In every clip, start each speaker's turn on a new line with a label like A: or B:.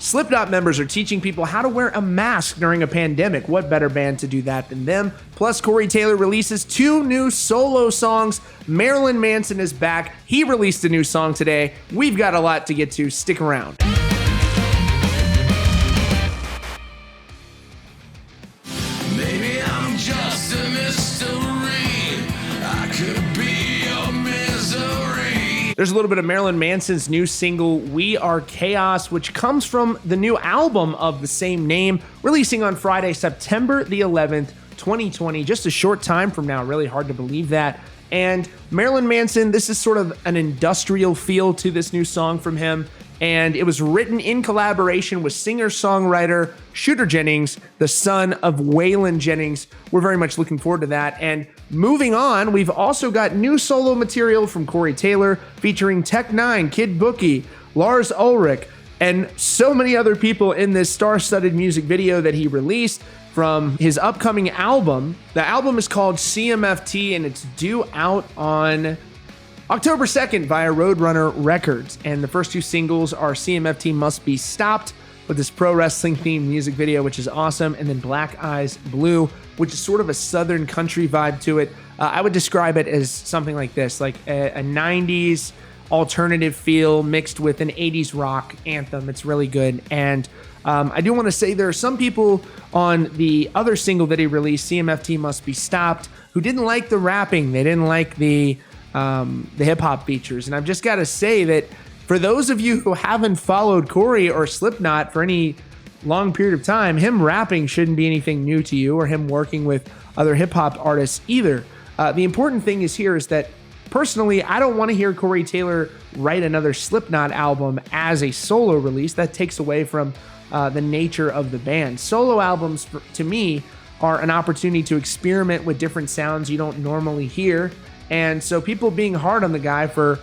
A: Slipknot members are teaching people how to wear a mask during a pandemic. What better band to do that than them? Plus, Corey Taylor releases 2 new solo songs. Marilyn Manson is back. He released a new song today. We've got a lot to get to. Stick around.
B: Maybe I'm just a mystery. I could be your misery.
A: There's a little bit of Marilyn Manson's new single, We Are Chaos, which comes from the new album of the same name, releasing on Friday, September the 11th, 2020, just a short time from now. Really hard to believe that. And Marilyn Manson, this is sort of an industrial feel to this new song from him. And it was written in collaboration with singer-songwriter Shooter Jennings, the son of Waylon Jennings. We're very much looking forward to that. And moving on, we've also got new solo material from Corey Taylor featuring Tech9, Kid Bookie, Lars Ulrich, and so many other people in this star-studded music video that he released from his upcoming album. The album is called CMFT, and it's due out on October 2nd via Roadrunner Records. And the first 2 singles are CMFT Must Be Stopped, with this pro wrestling themed music video, which is awesome, and then Black Eyes Blue, which is sort of a southern country vibe to it. I would describe it as something like this, like a 90s alternative feel mixed with an 80s rock anthem. It's really good. And I do want to say there are some people on the other single that he released, CMFT Must Be Stopped, who didn't like the rapping. They didn't like the hip-hop features. And I've just got to say that for those of you who haven't followed Corey or Slipknot for any long period of time, him rapping shouldn't be anything new to you, or him working with other hip-hop artists either. The important thing is that personally, I don't want to hear Corey Taylor write another Slipknot album as a solo release. That takes away from the nature of the band. Solo albums, to me, are an opportunity to experiment with different sounds you don't normally hear. And so people being hard on the guy for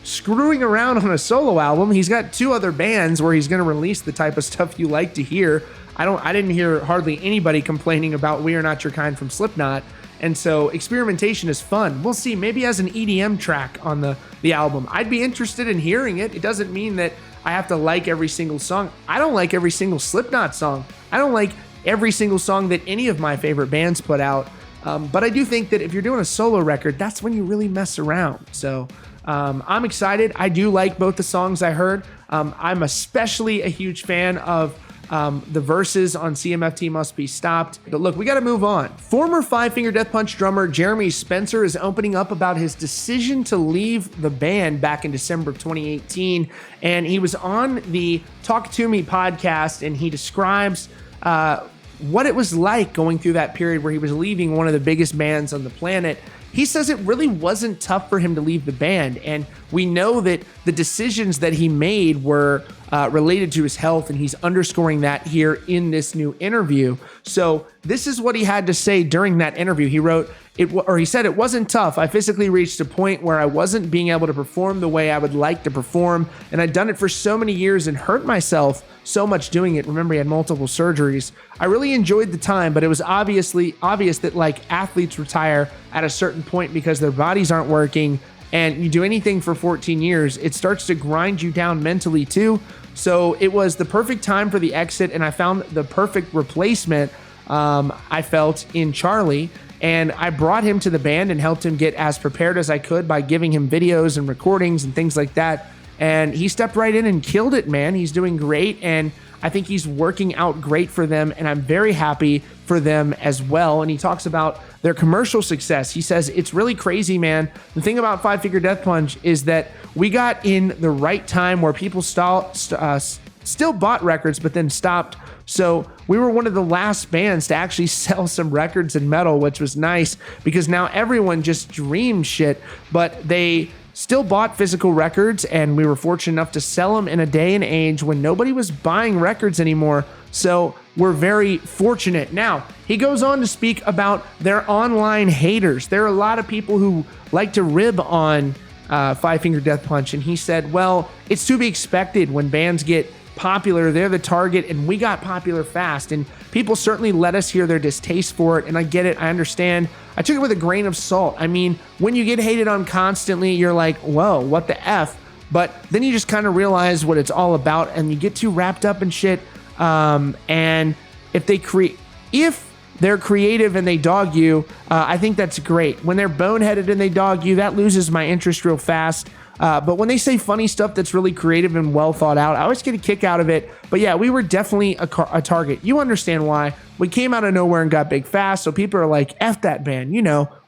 A: screwing around on a solo album, he's got 2 other bands where he's going to release the type of stuff you like to hear. I didn't hear hardly anybody complaining about We Are Not Your Kind from Slipknot. And so experimentation is fun. We'll see, maybe as an EDM track on the album. I'd be interested in hearing it. It doesn't mean that I have to like every single song. I don't like every single Slipknot song. I don't like every single song that any of my favorite bands put out. But I do think that if you're doing a solo record, that's when you really mess around. So I'm excited. I do like both the songs I heard. I'm especially a huge fan of the verses on CMFT Must Be Stopped. But look, we got to move on. Former Five Finger Death Punch drummer Jeremy Spencer is opening up about his decision to leave the band back in December of 2018. And he was on the Talk To Me podcast, and he describes what it was like going through that period where he was leaving one of the biggest bands on the planet. He says it really wasn't tough for him to leave the band, and we know that the decisions that he made were related to his health, and he's underscoring that here in this new interview. So this is what he had to say during that interview. He said, it wasn't tough. I physically reached a point where I wasn't being able to perform the way I would like to perform, and I'd done it for so many years and hurt myself so much doing it. Remember, he had multiple surgeries. I really enjoyed the time, but it was obvious that like athletes retire at a certain point because their bodies aren't working, and you do anything for 14 years, it starts to grind you down mentally too. So it was the perfect time for the exit, and I found the perfect replacement, I felt, in Charlie. And I brought him to the band and helped him get as prepared as I could by giving him videos and recordings and things like that. And he stepped right in and killed it, man. He's doing great, and I think he's working out great for them, and I'm very happy for them as well. And he talks about their commercial success. He says, it's really crazy, man. The thing about Five Finger Death Punch is that we got in the right time where people still bought records, but then stopped. So we were one of the last bands to actually sell some records in metal, which was nice because now everyone just dreams shit, but they still bought physical records, and we were fortunate enough to sell them in a day and age when nobody was buying records anymore. So we're very fortunate. Now, he goes on to speak about their online haters. There are a lot of people who like to rib on Five Finger Death Punch, and he said, well, it's to be expected when bands get popular. They're the target, and we got popular fast, and people certainly let us hear their distaste for it, and I get it. I understand. I took it with a grain of salt. I mean, when you get hated on constantly, you're like, whoa, what the F? But then you just kind of realize what it's all about, and you get too wrapped up in shit. And if they're creative and they dog you, I think that's great. When they're boneheaded and they dog you, that loses my interest real fast. But when they say funny stuff that's really creative and well thought out, I always get a kick out of it. But yeah, we were definitely a target. You understand why. We came out of nowhere and got big fast, so people are like, F that band,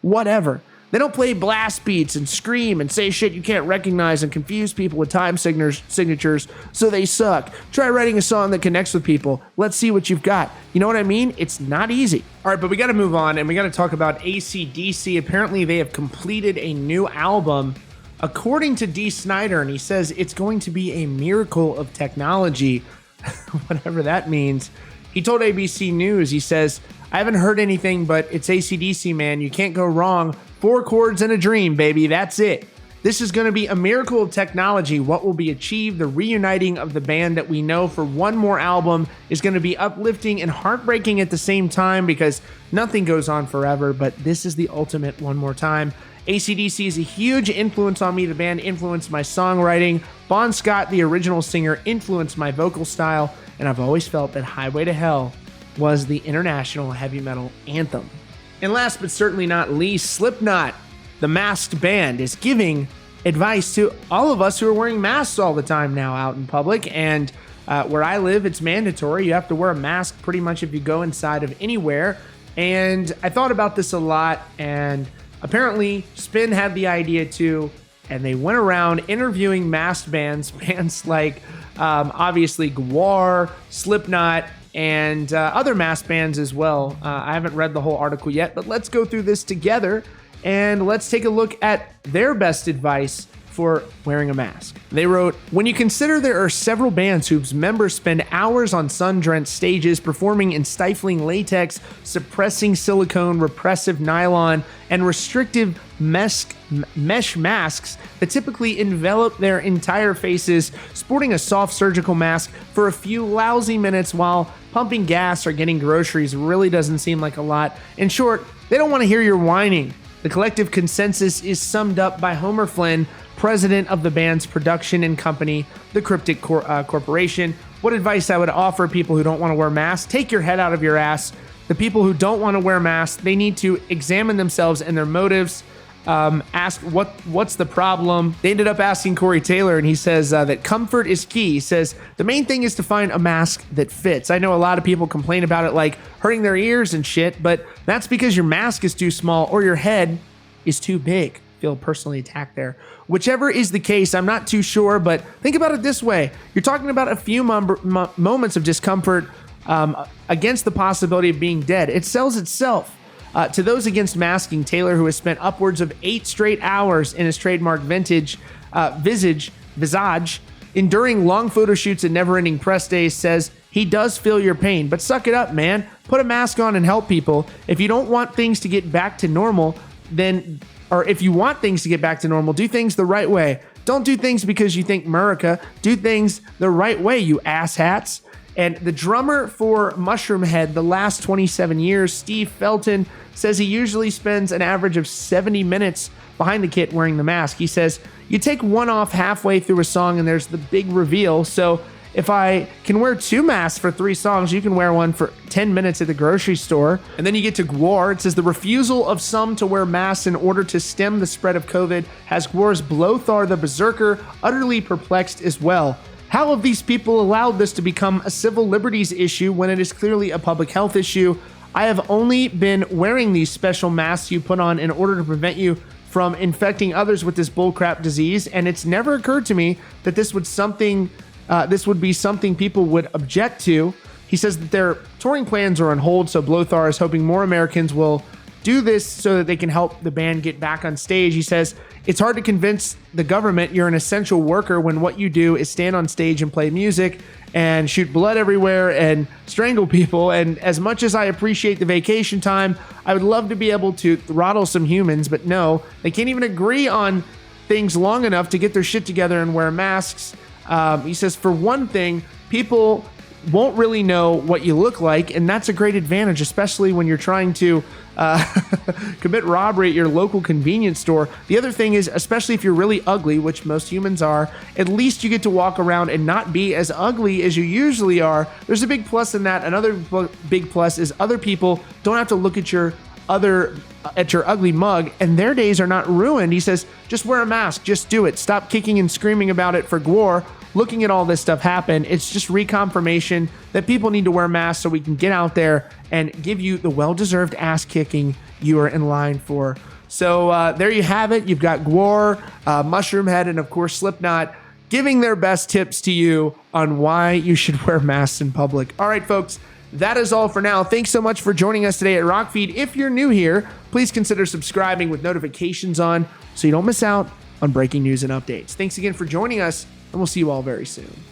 A: whatever. They don't play blast beats and scream and say shit you can't recognize and confuse people with time signatures, so they suck. Try writing a song that connects with people. Let's see what you've got. You know what I mean? It's not easy. All right, but we got to move on, and we got to talk about ACDC. Apparently, they have completed a new album, according to Dee Snider, and he says it's going to be a miracle of technology, whatever that means. He told ABC News, he says, I haven't heard anything, but it's AC/DC, man. You can't go wrong. 4 chords and a dream, baby. That's it. This is going to be a miracle of technology. What will be achieved, the reuniting of the band that we know for one more album, is going to be uplifting and heartbreaking at the same time because nothing goes on forever, but this is the ultimate one more time. AC/DC is a huge influence on me. The band influenced my songwriting. Bon Scott, the original singer, influenced my vocal style, and I've always felt that Highway to Hell was the international heavy metal anthem. And last but certainly not least, Slipknot, the masked band, is giving advice to all of us who are wearing masks all the time now out in public. And where I live, it's mandatory. You have to wear a mask pretty much if you go inside of anywhere. And I thought about this a lot, and apparently Spin had the idea too, and they went around interviewing masked bands like obviously Gwar, Slipknot, and other masked bands as well. I haven't read the whole article yet, but let's go through this together and let's take a look at their best advice for wearing a mask. They wrote, when you consider there are several bands whose members spend hours on sun-drenched stages performing in stifling latex, suppressing silicone, repressive nylon, and restrictive mesh masks that typically envelop their entire faces, sporting a soft surgical mask for a few lousy minutes while pumping gas or getting groceries really doesn't seem like a lot. In short, they don't want to hear your whining. The collective consensus is summed up by Homer Flynn, president of the band's production and company, the Cryptic Corporation. What advice I would offer people who don't want to wear masks? Take your head out of your ass. The people who don't want to wear masks, they need to examine themselves and their motives. Ask what's the problem. They ended up asking Corey Taylor, and he says that comfort is key. He says the main thing is to find a mask that fits. I know a lot of people complain about it like hurting their ears and shit, but that's because your mask is too small or your head is too big. Feel personally attacked there. Whichever is the case, I'm not too sure, but think about it this way. You're talking about a few moments of discomfort against the possibility of being dead. It sells itself. To those against masking, Taylor, who has spent upwards of 8 straight hours in his trademark visage, enduring long photo shoots and never-ending press days, says he does feel your pain, but suck it up, man. Put a mask on and help people. If you don't want things to get back to normal, if you want things to get back to normal, do things the right way. Don't do things because you think America. Do things the right way, you asshats. And the drummer for Mushroom Head, the last 27 years, Steve Felton, says he usually spends an average of 70 minutes behind the kit wearing the mask. He says, you take one off halfway through a song and there's the big reveal. So if I can wear 2 masks for 3 songs, you can wear one for 10 minutes at the grocery store. And then you get to Gwar. It says the refusal of some to wear masks in order to stem the spread of COVID has Gwar's Blothar the Berserker utterly perplexed as well. How have these people allowed this to become a civil liberties issue when it is clearly a public health issue? I have only been wearing these special masks you put on in order to prevent you from infecting others with this bullcrap disease, and it's never occurred to me that this would be something people would object to. He says that their touring plans are on hold, so Blothar is hoping more Americans will do this so that they can help the band get back on stage. He says, it's hard to convince the government you're an essential worker when what you do is stand on stage and play music and shoot blood everywhere and strangle people. And as much as I appreciate the vacation time, I would love to be able to throttle some humans, but no, they can't even agree on things long enough to get their shit together and wear masks. He says, for one thing, people won't really know what you look like, and that's a great advantage, especially when you're trying to commit robbery at your local convenience store. The other thing is, especially if you're really ugly, which most humans are, at least you get to walk around and not be as ugly as you usually are. There's a big plus in that. Another big plus is other people don't have to look at your ugly mug, and their days are not ruined. He says, just wear a mask, just do it. Stop kicking and screaming about it for Gwar. Looking at all this stuff happen, it's just reconfirmation that people need to wear masks so we can get out there and give you the well-deserved ass kicking you are in line for. So there you have it. You've got Gwar, Mushroomhead, and of course Slipknot giving their best tips to you on why you should wear masks in public. All right, folks, that is all for now. Thanks so much for joining us today at Rockfeed. If you're new here, please consider subscribing with notifications on so you don't miss out on breaking news and updates. Thanks again for joining us, and we'll see you all very soon.